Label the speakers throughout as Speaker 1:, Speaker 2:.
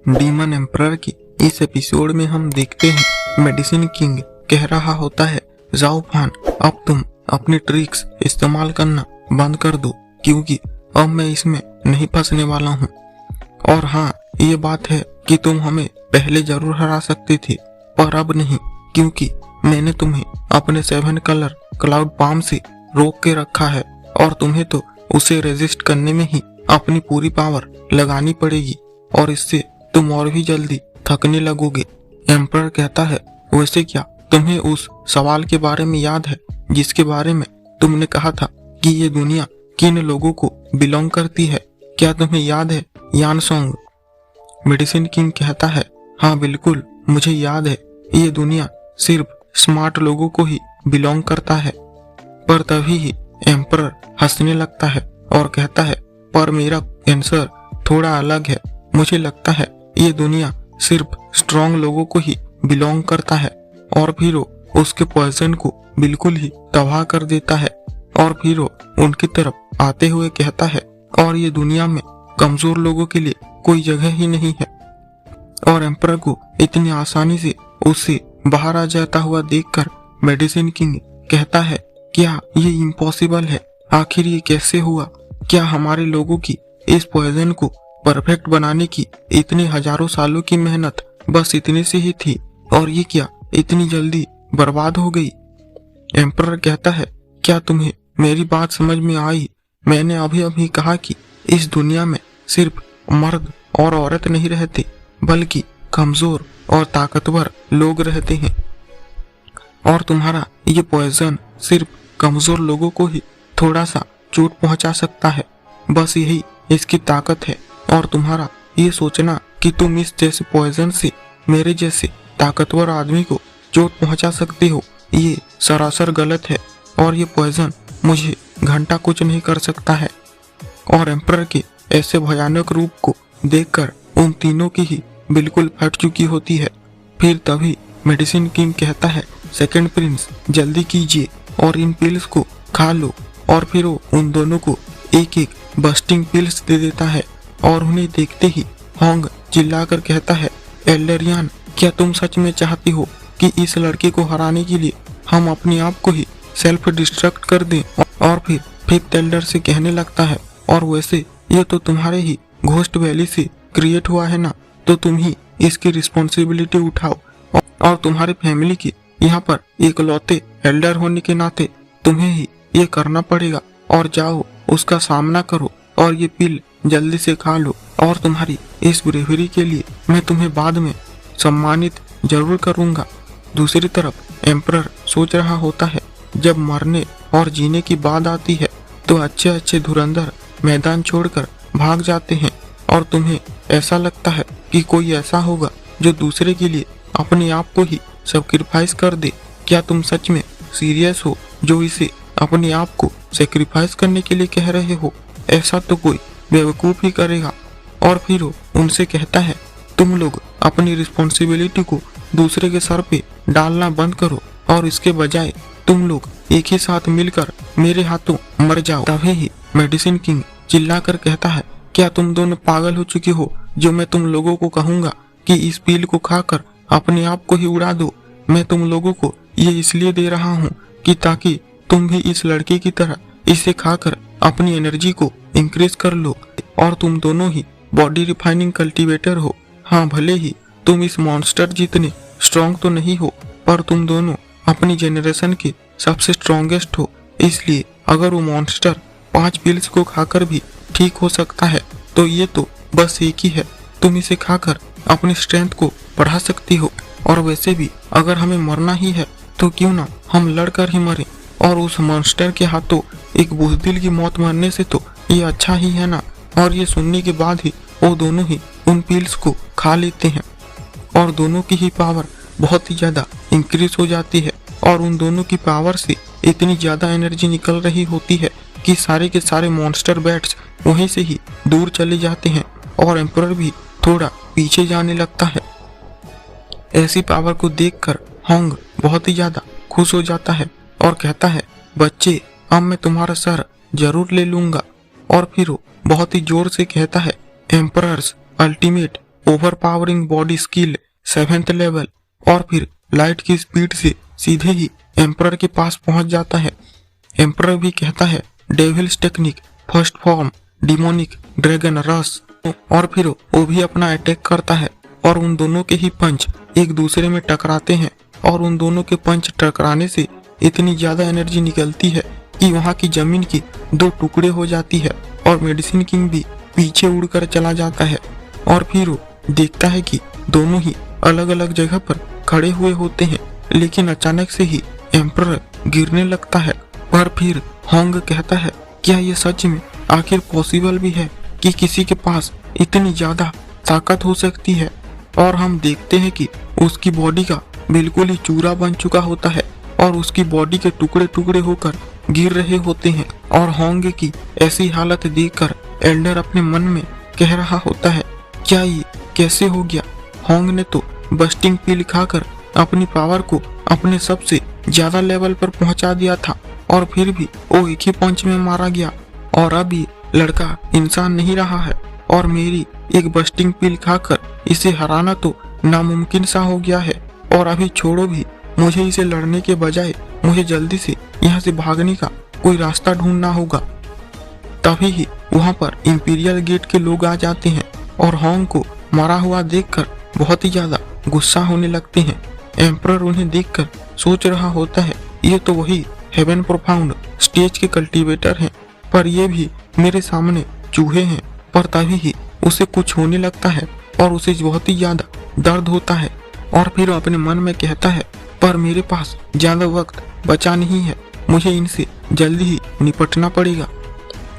Speaker 1: Demon emperor की इस episode में हम देखते हैं मेडिसिन किंग कह रहा होता है, जाओ फान, अब तुम अपनी ट्रिक्स इस्तेमाल करना बंद कर दो क्योंकि अब मैं इसमें नहीं फंसने वाला हूँ। और हाँ, ये बात है कि तुम हमें पहले जरूर हरा सकते थे पर अब नहीं, क्योंकि मैंने तुम्हें अपने 7 कलर क्लाउड पाम से रोक के रखा है और तुम्हें तो उसे रेजिस्ट करने में ही अपनी पूरी पावर लगानी पड़ेगी और इससे तुम और भी जल्दी थकने लगोगे। एम्परर कहता है, वैसे क्या तुम्हें उस सवाल के बारे में याद है जिसके बारे में तुमने कहा था कि ये दुनिया किन लोगों को बिलोंग करती है? क्या तुम्हें याद है यान सॉन्ग? मेडिसिन किंग कहता है, हाँ बिल्कुल मुझे याद है, ये दुनिया सिर्फ स्मार्ट लोगों को ही बिलोंग करता है। पर तभी ही एम्परर हंसने लगता है और कहता है, पर मेरा आंसर थोड़ा अलग है। मुझे लगता है ये दुनिया सिर्फ स्ट्रॉन्ग लोगों को ही बिलोंग करता है। और फिर वो उसके पॉइजन को बिल्कुल ही तबाह कर देता है और फिर वो उनकी तरफ आते हुए कहता है, और ये दुनिया में कमजोर लोगों के लिए कोई जगह ही नहीं है। और एम्परर को इतनी आसानी से उससे बाहर आ जाता हुआ देखकर मेडिसिन किंग कहता है, क्या ये इम्पॉसिबल है? आखिर ये कैसे हुआ? क्या हमारे लोगों की इस पॉइजन को परफेक्ट बनाने की इतने हजारों सालों की मेहनत बस इतने से ही थी और ये क्या इतनी जल्दी बर्बाद हो गई? एम्परर कहता है, क्या तुम्हें मेरी बात समझ में आई? मैंने अभी अभी कहा कि इस दुनिया में सिर्फ मर्द और औरत नहीं रहते बल्कि कमजोर और ताकतवर लोग रहते हैं और तुम्हारा ये पॉइजन सिर्फ कमजोर लोगों को ही थोड़ा सा चोट पहुंचा सकता है, बस यही इसकी ताकत है। और तुम्हारा ये सोचना कि तुम इस जैसे पॉइजन से मेरे जैसे ताकतवर आदमी को चोट पहुंचा सकते हो, ये सरासर गलत है और ये पॉइजन मुझे घंटा कुछ नहीं कर सकता है। और एम्परर के ऐसे भयानक रूप को देखकर उन तीनों की ही बिल्कुल फट चुकी होती है। फिर तभी मेडिसिन किंग कहता है, सेकंड प्रिंस जल्दी कीजिए और इन पिल्स को खा लो। और फिर वो उन दोनों को एक एक बस्टिंग पिल्स दे देता है और उन्हें देखते ही होंग चिल्लाकर कहता है, एल्डरियन, क्या तुम सच में चाहती हो कि इस लड़के को हराने के लिए हम अपने आप को ही सेल्फ डिस्ट्रक्ट कर दें? और फिर फिफ्थ एल्डर से कहने लगता है, और वैसे ये तो तुम्हारे ही घोस्ट वैली से क्रिएट हुआ है ना, तो तुम ही इसकी रिस्पॉन्सिबिलिटी उठाओ और तुम्हारे फैमिली की यहाँ पर इकलौते एल्डर होने के नाते तुम्हें ही ये करना पड़ेगा। और जाओ उसका सामना करो और ये पिल जल्दी से खा लो और तुम्हारी इस ब्रेवरी के लिए मैं तुम्हें बाद में सम्मानित जरूर करूंगा। दूसरी तरफ एम्परर सोच रहा होता है, जब मरने और जीने की बात आती है तो अच्छे अच्छे धुरंधर मैदान छोड़कर भाग जाते हैं और तुम्हें ऐसा लगता है कि कोई ऐसा होगा जो दूसरे के लिए अपने आप को ही सैक्रिफाइस कर दे। क्या तुम सच में सीरियस हो जो इसे अपने आप को सैक्रिफाइस करने के लिए कह रहे हो? ऐसा तो कोई बेवकूफ ही करेगा। और फिर वो उनसे कहता है, तुम लोग अपनी रिस्पॉन्सिबिलिटी को दूसरे के सर पे डालना बंद करो और इसके बजाय तुम लोग एक ही साथ मिलकर मेरे हाथों मर जाओ। तभी ही मेडिसिन किंग चिल्लाकर कहता है, क्या तुम दोनों पागल हो चुके हो जो मैं तुम लोगों को कहूंगा कि इस पील को खाकर अपने आप को ही उड़ा दो? मैं तुम लोगों को ये इसलिए दे रहा हूँ कि ताकि तुम भी इस लड़के की तरह इसे खाकर अपनी एनर्जी को इंक्रीज कर लो और तुम दोनों ही बॉडी रिफाइनिंग कल्टीवेटर हो। हाँ, भले ही तुम इस मॉन्स्टर जितने स्ट्रॉन्ग तो नहीं हो पर तुम दोनों अपनी जेनरेशन के सबसे स्ट्रॉन्गेस्ट हो। इसलिए अगर वो मॉन्स्टर 5 पिल्स को खाकर भी ठीक हो सकता है तो ये तो बस एक ही है, तुम इसे खाकर अपनी स्ट्रेंथ को बढ़ा सकती हो। और वैसे भी अगर हमें मरना ही है तो क्यों ना हम लड़कर ही मरें, और उस मॉन्स्टर के हाथों एक बुज़दिल की मौत मरने से तो ये अच्छा ही है ना। और ये सुनने के बाद ही वो दोनों ही उन पिल्स को खा लेते हैं और दोनों की ही पावर बहुत ही ज्यादा इंक्रीज हो जाती है और उन दोनों की पावर से इतनी ज्यादा एनर्जी निकल रही होती है कि सारे के सारे मॉन्स्टर बैट्स वहीं से ही दूर चले जाते हैं और एम्परर भी थोड़ा पीछे जाने लगता है। ऐसी पावर को देखकर होंग बहुत ही ज्यादा खुश हो जाता है और कहता है, बच्चे, अब मैं तुम्हारा सर जरूर ले लूंगा। और फिर वो बहुत ही जोर से कहता है, emperors ultimate over powering body skill 7th level और फिर लाइट की स्पीड से सीधे ही एम्परर के पास पहुंच जाता है। एम्परर भी कहता है devil's technique, first form, demonic, dragon rush, और फिर वो भी अपना अटैक करता है और उन दोनों के ही पंच एक दूसरे में टकराते हैं और उन दोनों के पंच टकराने से इतनी ज्यादा एनर्जी निकलती है कि वहाँ की जमीन की 2 टुकड़े हो जाती है और मेडिसिन किंग भी पीछे उड़कर चला जाता है। और फिर वो देखता है कि दोनों ही अलग अलग जगह पर खड़े हुए होते हैं, लेकिन अचानक से ही एम्परर गिरने लगता है। पर फिर होंग कहता है क्या ये सच में आखिर पॉसिबल भी है कि किसी के पास इतनी ज्यादा ताकत हो सकती है। और हम देखते हैं कि उसकी बॉडी का बिल्कुल ही चूरा बन चुका होता है और उसकी बॉडी के टुकड़े टुकड़े होकर गिर रहे होते हैं। और होंग की ऐसी हालत देखकर एल्डर अपने मन में कह रहा होता है क्या ये कैसे हो गया। होंग ने तो बस्टिंग पिल खाकर अपनी पावर को अपने सबसे ज्यादा लेवल पर पहुंचा दिया था और फिर भी वो एक ही पंच में मारा गया। और अब ये लड़का इंसान नहीं रहा है और मेरी एक बस्टिंग पिल खाकर इसे हराना तो नामुमकिन सा हो गया है। और अभी छोड़ो भी, मुझे इसे लड़ने के बजाय मुझे जल्दी से यहाँ से भागने का कोई रास्ता ढूंढना होगा। तभी ही वहाँ पर इंपीरियल गेट के लोग आ जाते हैं और होंग को मरा हुआ देखकर बहुत ही ज्यादा गुस्सा होने लगते हैं। एम्परर उन्हें देखकर सोच रहा होता है ये तो वही हेवन प्रोफाउंड स्टेज के कल्टीवेटर हैं, पर ये भी मेरे सामने चूहे हैं। पर तभी ही उसे कुछ होने लगता है और उसे बहुत ही ज्यादा दर्द होता है और फिर अपने मन में कहता है पर मेरे पास ज्यादा वक्त बचा नहीं है, मुझे इनसे जल्दी ही निपटना पड़ेगा।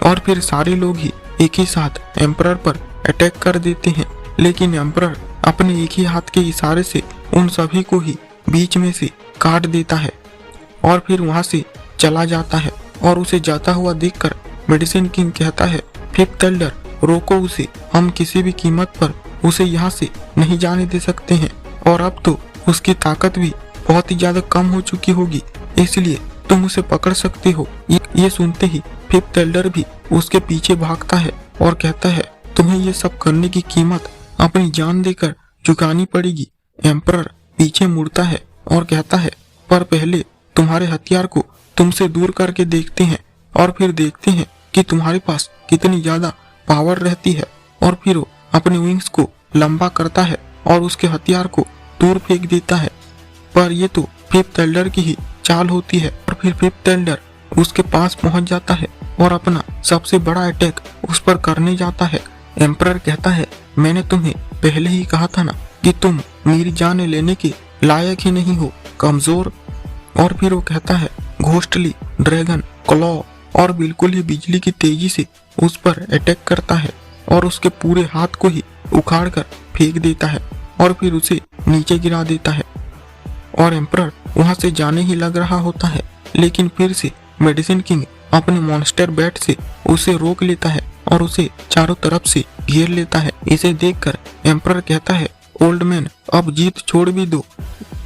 Speaker 1: और फिर सारे लोग ही एक ही साथ एम्परर पर अटैक कर देते हैं, लेकिन एम्परर अपने एक ही हाथ के इशारे से उन सभी को ही बीच में से काट देता है और फिर वहां से चला जाता है। और उसे जाता हुआ देखकर मेडिसिन किंग कहता है 5th एल्डर रोको उसे, हम किसी भी कीमत पर उसे यहाँ से नहीं जाने दे सकते हैं। और अब तो उसकी ताकत भी बहुत ही ज्यादा कम हो चुकी होगी, इसलिए तुम उसे पकड़ सकते हो। ये सुनते ही 5th एल्डर भी उसके पीछे भागता है और कहता है तुम्हें ये सब करने की कीमत अपनी जान देकर चुकानी पड़ेगी। एम्परर पीछे मुड़ता है और कहता है पर पहले तुम्हारे हथियार को तुमसे दूर करके देखते हैं और फिर देखते हैं कि तुम्हारे पास कितनी ज्यादा पावर रहती है। और फिर वो अपने विंग्स को लंबा करता है और उसके हथियार को दूर फेंक देता है। पर ये तो 5th एल्डर की ही चाल होती है और फिर 5th एल्डर उसके पास पहुंच जाता है और अपना सबसे बड़ा अटैक उस पर करने जाता है। एम्परर कहता है मैंने तुम्हें पहले ही कहा था ना कि तुम मेरी जान लेने के लायक ही नहीं हो, कमजोर। और फिर वो कहता है घोस्टली ड्रैगन क्लॉ और बिल्कुल ही बिजली की तेजी से उस पर अटैक करता है और उसके पूरे हाथ को ही उखाड़ कर फेंक देता है और फिर उसे नीचे गिरा देता है। और एम्परर वहां से जाने ही लग रहा होता है, लेकिन फिर से मेडिसिन किंग अपने मॉन्स्टर बैट से उसे रोक लेता है और उसे चारों तरफ से घेर लेता है। इसे देखकर एम्परर कहता है ओल्ड मैन अब जीत छोड़ भी दो,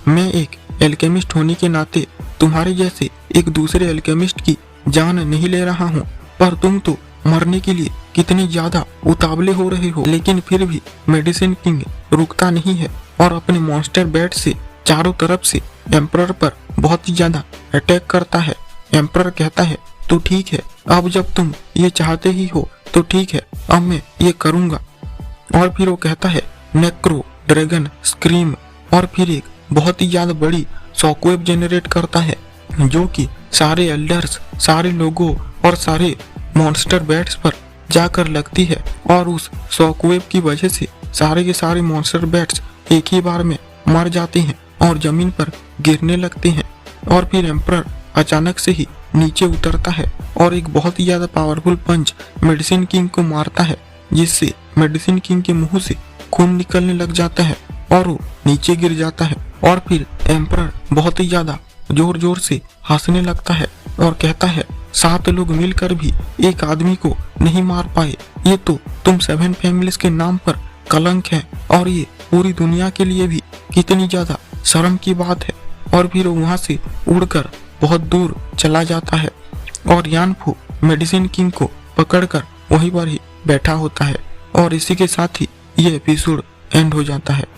Speaker 1: मैं एक एल्केमिस्ट होने के नाते तुम्हारे जैसे एक दूसरे एल्केमिस्ट की जान नहीं ले रहा हूँ, पर तुम तो मरने के लिए कितने ज्यादा उतावले हो रहे हो। लेकिन फिर भी मेडिसिन किंग रुकता नहीं है और अपने मॉन्स्टर बैट से चारों तरफ से एम्परर पर बहुत ही ज्यादा अटैक करता है। एम्परर कहता है तो ठीक है, अब जब तुम ये चाहते ही हो तो ठीक है, अब मैं ये करूंगा। और फिर वो कहता है नेक्रो ड्रैगन स्क्रीम और फिर एक बहुत ही ज्यादा बड़ी शॉकवेव जनरेट करता है जो कि सारे एल्डर्स, सारे लोगों और सारे मॉन्स्टर बैट्स पर जाकर लगती है। और उस शॉकवेव की वजह से सारे के सारे मॉन्स्टर बैट्स एक ही बार में मर जाते हैं और जमीन पर गिरने लगते हैं। और फिर एम्परर अचानक से ही नीचे उतरता है और एक बहुत ही ज्यादा पावरफुल पंच मेडिसिन किंग को मारता है, जिससे मेडिसिन किंग के मुंह से खून निकलने लग जाता है और वो नीचे गिर जाता है। और फिर एम्परर बहुत ही ज्यादा जोर जोर से हंसने लगता है और कहता है 7 लोग मिलकर भी एक आदमी को नहीं मार पाए, ये तो तुम 7 फैमिलीज के नाम पर कलंक है और ये पूरी दुनिया के लिए भी कितनी ज्यादा शर्म की बात है। और फिर वहां से उड़कर बहुत दूर चला जाता है और यानफू मेडिसिन किंग को पकड़कर वहीं पर ही बैठा होता है। और इसी के साथ ही ये एपिसोड एंड हो जाता है।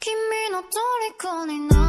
Speaker 2: 君の虜にな